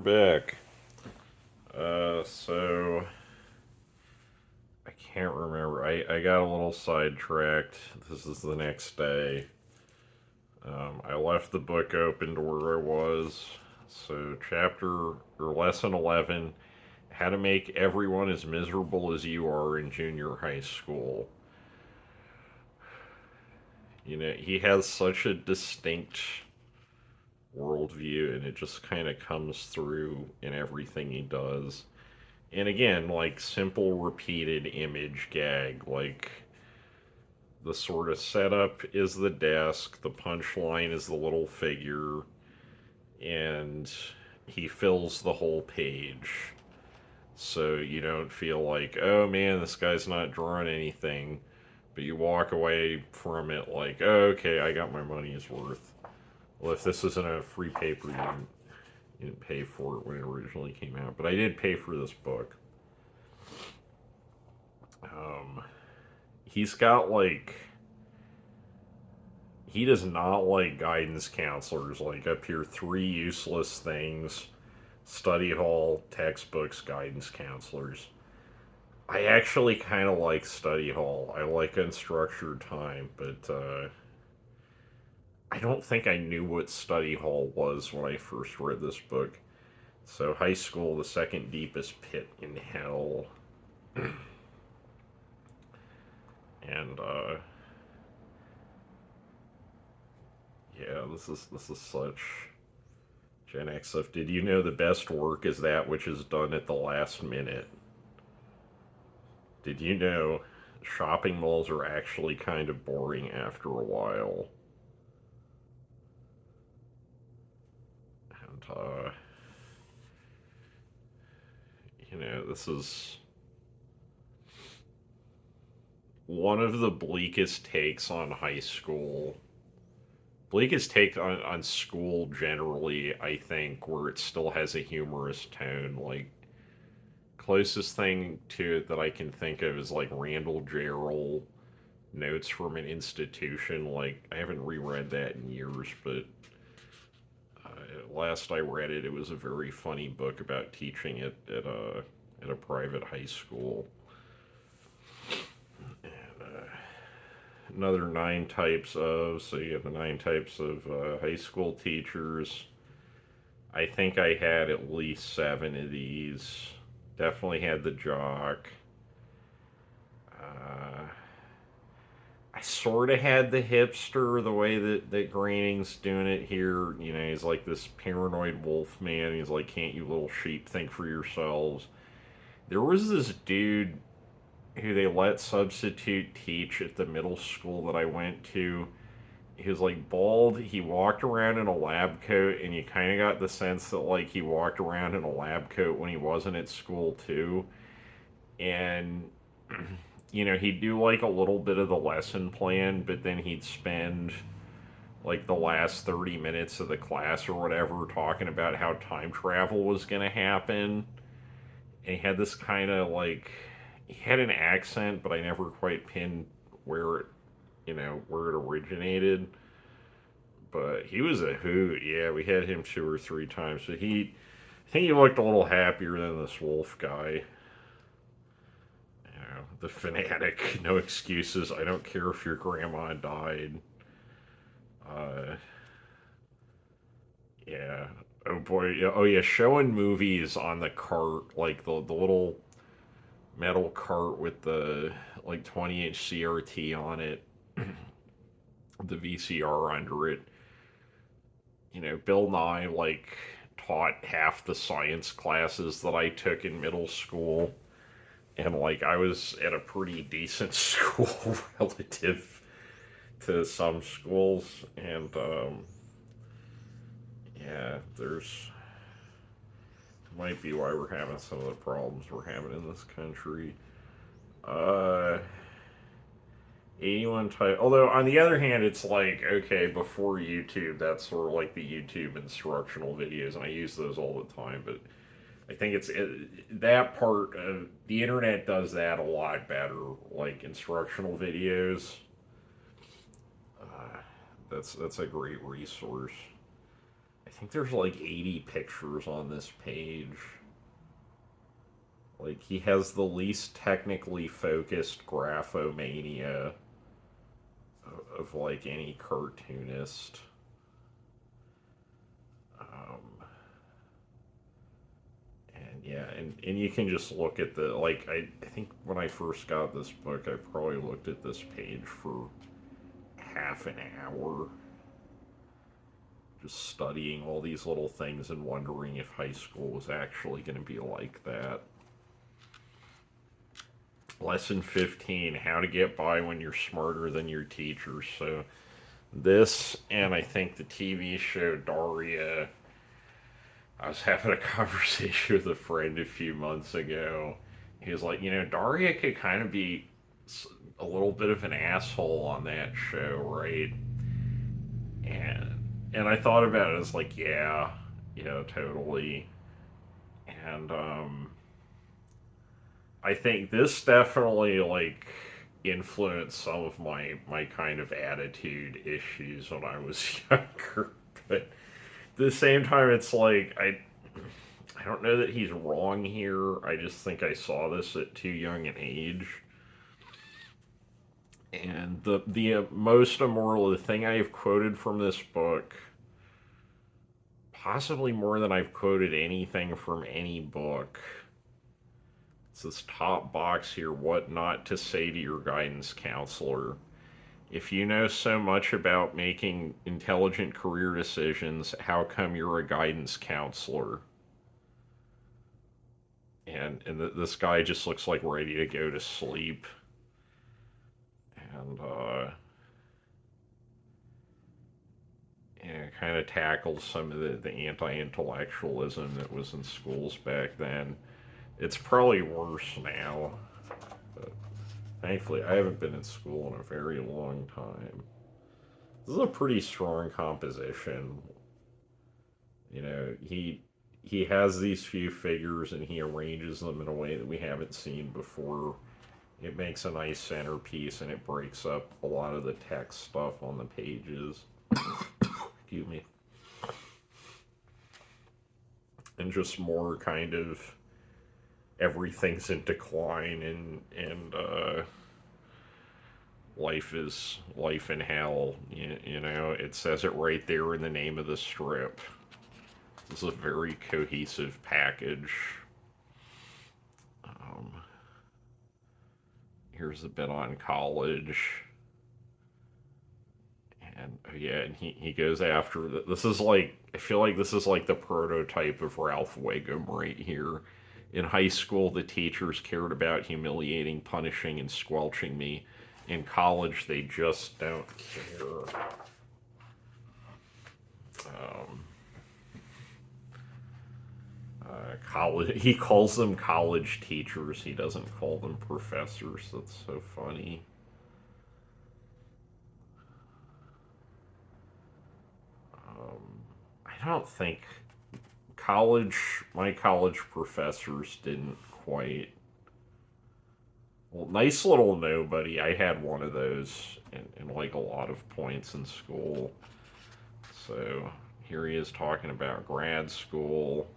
back. So I can't remember. I got a little sidetracked. This is the next day. I left the book open to where I was. So chapter or lesson 11, how to make everyone as miserable as you are in junior high school. You know, he has such a distinct worldview, and it just kind of comes through in everything he does. And again, like simple repeated image gag, like the sort of setup is the desk, the punchline is the little figure, and he fills the whole page. So you don't feel like, oh man, this guy's not drawing anything, but you walk away from it like, oh, okay, I got my money's worth. Well, if this isn't a free paper, you didn't pay for it when it originally came out, but I did pay for this book. Um, he's got like he does not like guidance counselors. Like up here, three useless things: study hall, textbooks, guidance counselors. I actually kind of like study hall. I like unstructured time, but I don't think I knew what study hall was when I first read this book. So high school, the second deepest pit in hell. And yeah, this is such Gen X stuff. Did you know the best work is that which is done at the last minute? Did you know shopping malls are actually kind of boring after a while? And this is one of the bleakest takes on high school. Bleakest take on school generally, I think, where it still has a humorous tone. Like, closest thing to it that I can think of is like Randall Jarrell Notes from an Institution. Like, I haven't reread that in years, but last I read it, it was a very funny book about teaching it at a private high school. And another nine types of, so you have the nine types of high school teachers. I think I had at least seven of these. Definitely had the jock. I sort of had the hipster, the way that Groening's doing it here. You know, he's like this paranoid wolf man. He's like, can't you little sheep think for yourselves? There was this dude who they let substitute teach at the middle school that I went to. He was like bald. He walked around in a lab coat, and you kind of got the sense that like he walked around in a lab coat when he wasn't at school too. And he'd do like a little bit of the lesson plan, but then he'd spend like the last 30 minutes of the class or whatever talking about how time travel was going to happen. And he had this kind of like, he had an accent, but I never quite pinned where where it originated. But he was a hoot. Yeah, we had him two or three times. But I think he looked a little happier than this wolf guy. The fanatic, no excuses. I don't care if your grandma died. Uh, yeah. Oh boy. Yeah. Oh yeah. Showing movies on the cart, like the little metal cart with the like 20-inch CRT on it, the VCR under it. Bill Nye like taught half the science classes that I took in middle school. And like I was at a pretty decent school relative to some schools, and yeah, there's might be why we're having some of the problems we're having in this country. Uh, 81 type. Although on the other hand, it's like okay, before YouTube, that's sort of like the YouTube instructional videos, and I use those all the time, but. I think that part of the internet does that a lot better, like instructional videos. That's a great resource. I think there's like 80 pictures on this page. Like, he has the least technically focused graphomania of like any cartoonist. Um, and yeah, and you can just look at the, like, I think when I first got this book, I probably looked at this page for half an hour, just studying all these little things and wondering if high school was actually going to be like that. Lesson 15, how to get by when you're smarter than your teachers. So this, and I think the TV show Daria, I was having a conversation with a friend a few months ago. He was like, Daria could kind of be a little bit of an asshole on that show, right? And I thought about it. It's like, yeah, totally. And I think this definitely like influenced some of my kind of attitude issues when I was younger. But at the same time, it's like I don't know that he's wrong here. I just think I saw this at too young an age. And the most immoral, the thing I have quoted from this book, possibly more than I've quoted anything from any book. It's this top box here, what not to say to your guidance counselor. If you know so much about making intelligent career decisions, how come you're a guidance counselor? And this guy just looks like ready to go to sleep. And it kind of tackles some of the anti-intellectualism that was in schools back then. It's probably worse now. But thankfully, I haven't been in school in a very long time. This is a pretty strong composition. He has these few figures and he arranges them in a way that we haven't seen before. It makes a nice centerpiece and it breaks up a lot of the text stuff on the pages. Excuse me. And just more kind of everything's in decline and life in hell. It says it right there in the name of the strip. It's a very cohesive package. Here's a bit on college. And yeah, and he goes after this is like, I feel like this is like the prototype of Ralph Wiggum right here. In high school, the teachers cared about humiliating, punishing, and squelching me. In college, they just don't care. College. He calls them college teachers. He doesn't call them professors. That's so funny. I don't think my college professors didn't quite. Well, nice little nobody. I had one of those in like a lot of points in school. So here he is talking about grad school.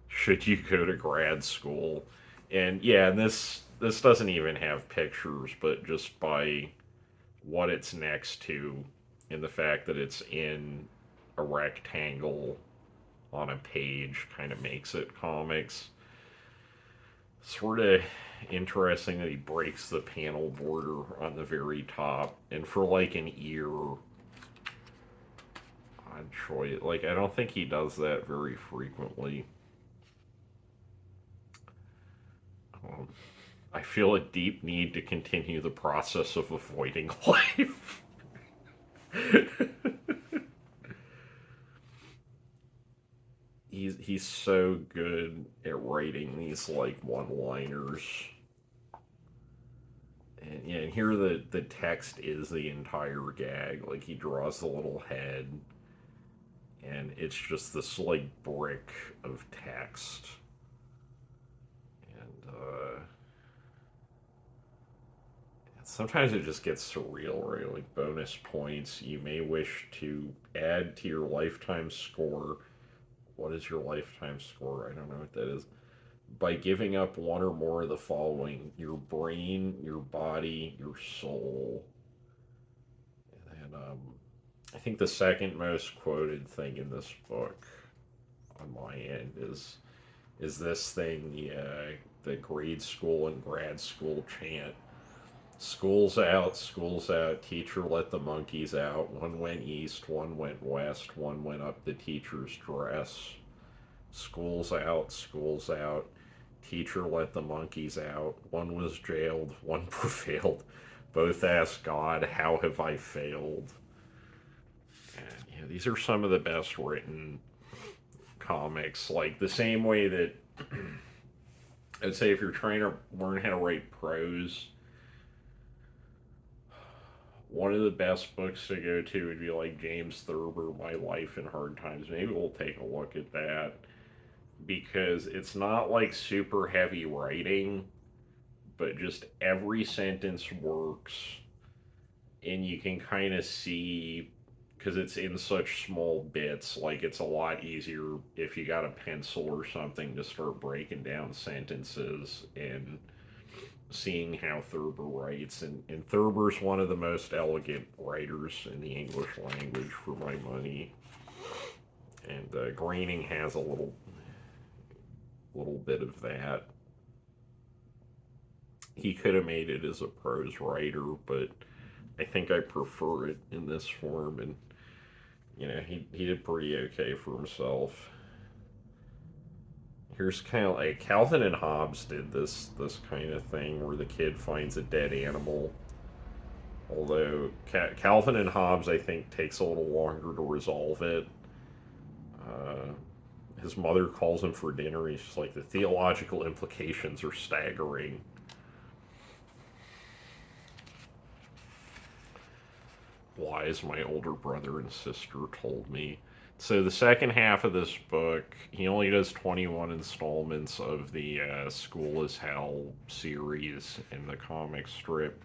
Should you go to grad school? And yeah, this doesn't even have pictures, but just by what it's next to, and the fact that it's in a rectangle on a page kind of makes it comics. Sort of interesting that he breaks the panel border on the very top, and for like an ear, odd choice. Like, I don't think he does that very frequently. I feel a deep need to continue the process of avoiding life. He's so good at writing these like one-liners. And yeah, and here the text is the entire gag. Like, he draws the little head and it's just this like brick of text. And Sometimes it just gets surreal, right? Like bonus points you may wish to add to your lifetime score. What is your lifetime score? I don't know what that is. By giving up one or more of the following: your brain, your body, your soul. And I think the second most quoted thing in this book on my end is this thing, the grade school and grad school chant. School's out, teacher let the monkeys out. One went east, one went west, one went up the teacher's dress. School's out, teacher let the monkeys out. One was jailed, one prevailed. Both asked God, how have I failed? And, these are some of the best written comics. Like the same way that I'd say if you're trying to learn how to write prose, one of the best books to go to would be like James Thurber, My Life in Hard Times. Maybe we'll take a look at that because it's not like super heavy writing, but just every sentence works, and you can kind of see because it's in such small bits. Like it's a lot easier if you got a pencil or something to start breaking down sentences and seeing how Thurber writes, and Thurber's one of the most elegant writers in the English language for my money. And Groening has a little bit of that. He could have made it as a prose writer, but I think I prefer it in this form. And he did pretty okay for himself. Here's kind of like Calvin and Hobbes did this kind of thing where the kid finds a dead animal. Although Calvin and Hobbes, I think, takes a little longer to resolve it. Uh, his mother calls him for dinner. He's just like, the theological implications are staggering. Lies my older brother and sister told me. So the second half of this book, he only does 21 installments of the School is Hell series in the comic strip.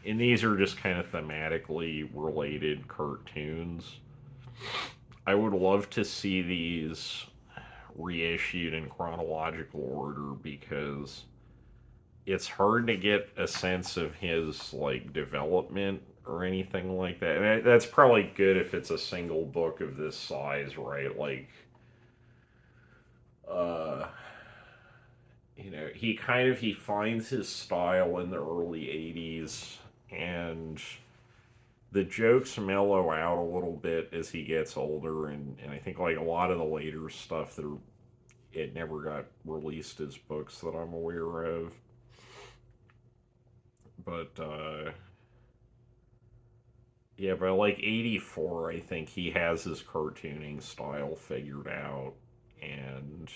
And these are just kind of thematically related cartoons. I would love to see these reissued in chronological order because it's hard to get a sense of his like development or anything like that. And that's probably good if it's a single book of this size, right? Like, uh, he finds his style in the early '80s, and the jokes mellow out a little bit as he gets older, and I think like a lot of the later stuff that it never got released as books that I'm aware of. But yeah, by like '84, I think he has his cartooning style figured out, and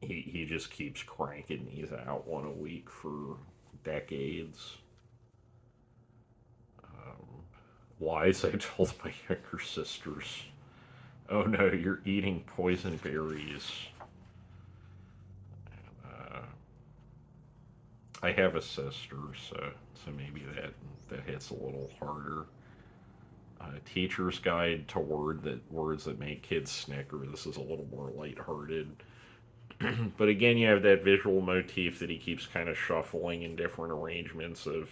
he just keeps cranking these out one a week for decades. Um, Lies I told my younger sisters. Oh no, you're eating poison berries. Uh, I have a sister, so maybe that hits a little harder. Teacher's Guide to Words that make kids snicker. This is a little more lighthearted. But again, you have that visual motif that he keeps kind of shuffling in different arrangements of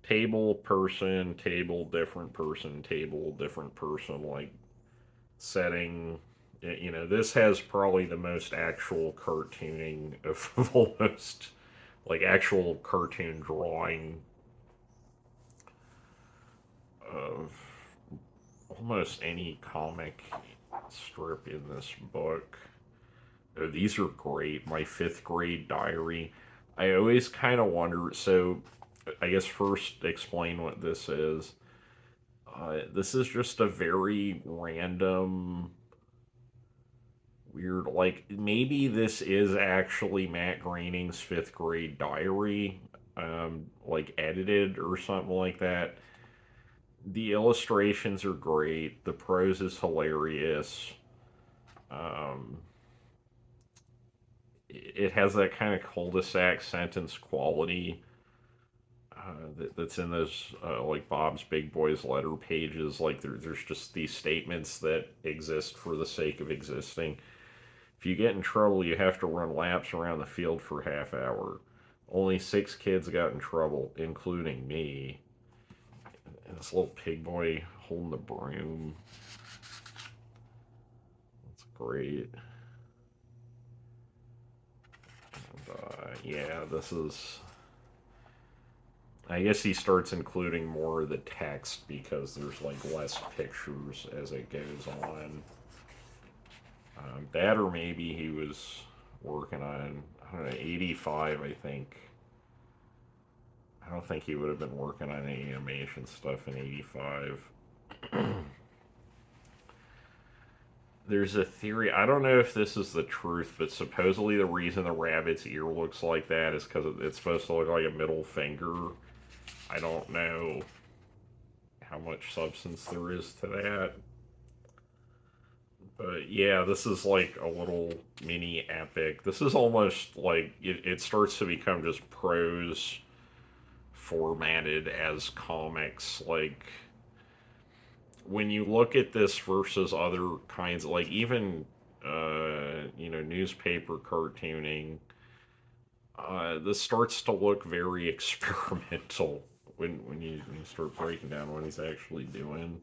table, person, table, different person, like setting. This has probably the most actual cartooning of almost like actual cartoon drawing of almost any comic strip in this book. Oh, these are great. My fifth grade diary. I always kind of wonder. So, I guess first explain what this is. This is just a very random, weird. Like maybe this is actually Matt Groening's fifth grade diary, like edited or something like that. The illustrations are great. The prose is hilarious. Um, it has that kind of cul-de-sac sentence quality that's in those like Bob's Big Boys letter pages. Like there's just these statements that exist for the sake of existing. If you get in trouble, you have to run laps around the field for a half hour. Only 6 kids got in trouble, including me. And this little pig boy holding the broom. That's great. And, yeah, this is. I guess he starts including more of the text because there's like less pictures as it goes on. That or maybe he was working on, I don't know, 85, I think. I don't think he would have been working on any animation stuff in 85. There's a theory, I don't know if this is the truth, but supposedly the reason the rabbit's ear looks like that is because it's supposed to look like a middle finger. I don't know how much substance there is to that. But yeah, this is like a little mini epic. This is almost like it starts to become just prose formatted as comics. Like when you look at this versus other kinds, like even newspaper cartooning, this starts to look very experimental when you start breaking down what he's actually doing.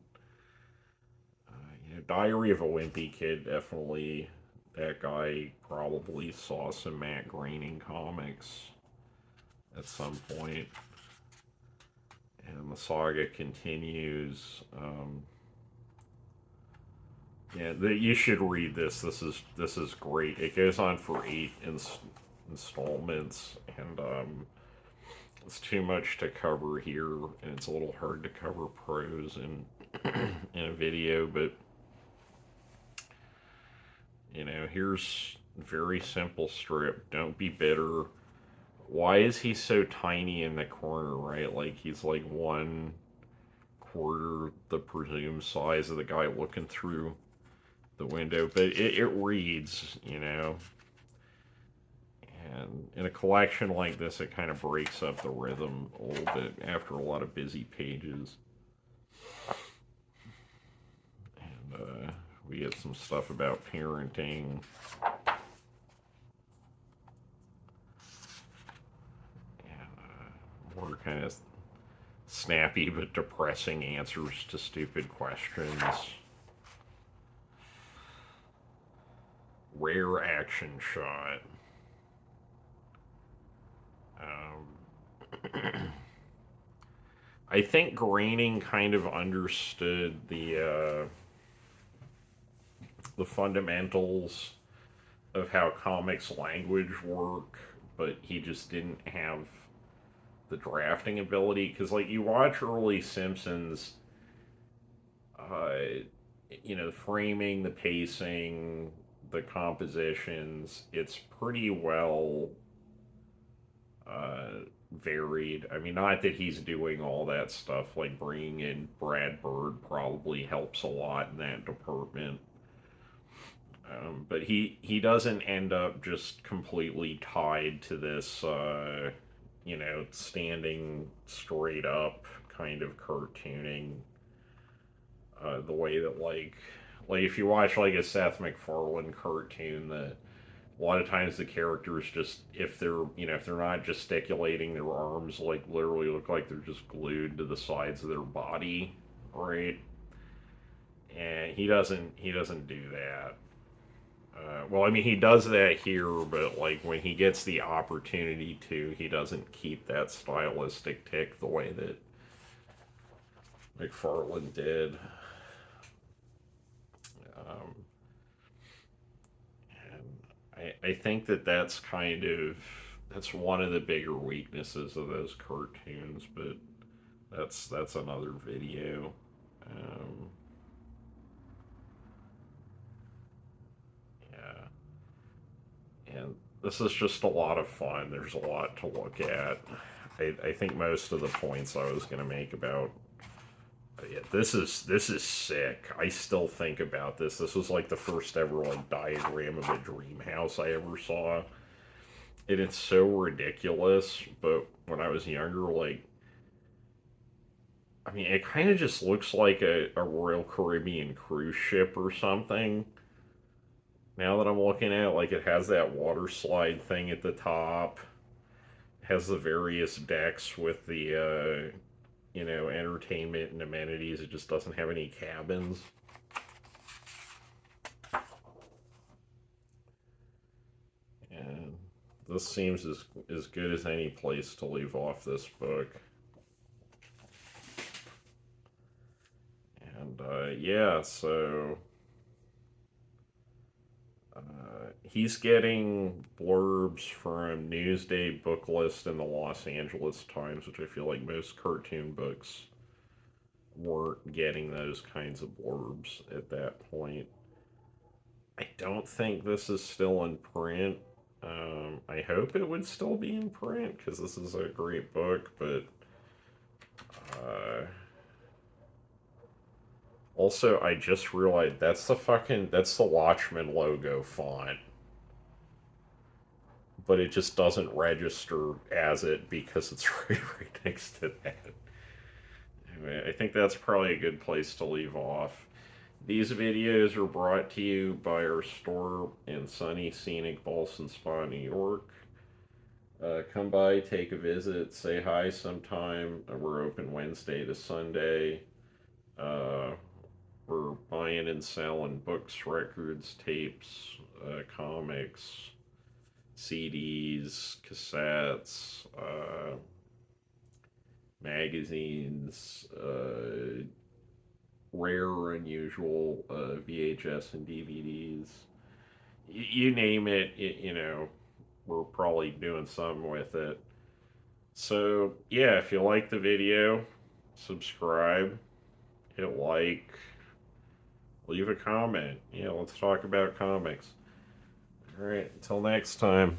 Diary of a Wimpy Kid, definitely. That guy probably saw some Matt Groening comics at some point. And the saga continues. You should read this. This is great. It goes on for 8 installments, and it's too much to cover here, and it's a little hard to cover prose in a video. But here's a very simple strip. Don't be bitter. Why is he so tiny in the corner, right? Like he's like 1/4 the presumed size of the guy looking through the window. But it reads. And in a collection like this, it kind of breaks up the rhythm a little bit after a lot of busy pages. And we get some stuff about parenting. And more kind of snappy but depressing answers to stupid questions. Rare action shot. I think Groening kind of understood the fundamentals of how comics language work, but he just didn't have the drafting ability. Because like you watch early Simpsons, the framing, the pacing, the compositions, it's pretty well varied. I mean, not that he's doing all that stuff, like bringing in Brad Bird probably helps a lot in that department. But he doesn't end up just completely tied to this, standing straight up kind of cartooning. The way that like if you watch like a Seth MacFarlane cartoon, that a lot of times the characters just if they're not gesticulating, their arms like literally look like they're just glued to the sides of their body, right? And he doesn't do that. Well, I mean, he does that here, but like when he gets the opportunity to, he doesn't keep that stylistic tick the way that MacFarlane did. Um, and I think that's that's one of the bigger weaknesses of those cartoons, but that's another video. Um, yeah, and this is just a lot of fun. There's a lot to look at. I think most of the points I was going to make about yeah, this is sick. I still think about this. This was like the first ever like diagram of a dream house I ever saw. and it's so ridiculous. But when I was younger, like, I mean, it kind of just looks like a Royal Caribbean cruise ship or something. Now that I'm looking at it, like, it has that water slide thing at the top, has the various decks with the entertainment and amenities. It just doesn't have any cabins. And this seems as good as any place to leave off this book. And yeah, so he's getting blurbs from Newsday, Book List, and the Los Angeles Times, which I feel like most cartoon books weren't getting those kinds of blurbs at that point. I don't think this is still in print. I hope it would still be in print because this is a great book, but uh, also I just realized that's the Watchmen logo font, but it just doesn't register as it because it's right next to that. Anyway, I think that's probably a good place to leave off. These videos are brought to you by our store in sunny, scenic Ballston Spa, New York. Come by, take a visit, say hi sometime. We're open Wednesday to Sunday. Uh, we're buying and selling books, records, tapes, comics, CDs, cassettes, magazines, rare or unusual VHS and DVDs. You name it, we're probably doing something with it. So, yeah, if you like the video, subscribe, hit like, leave a comment. Yeah, let's talk about comics. All right, until next time.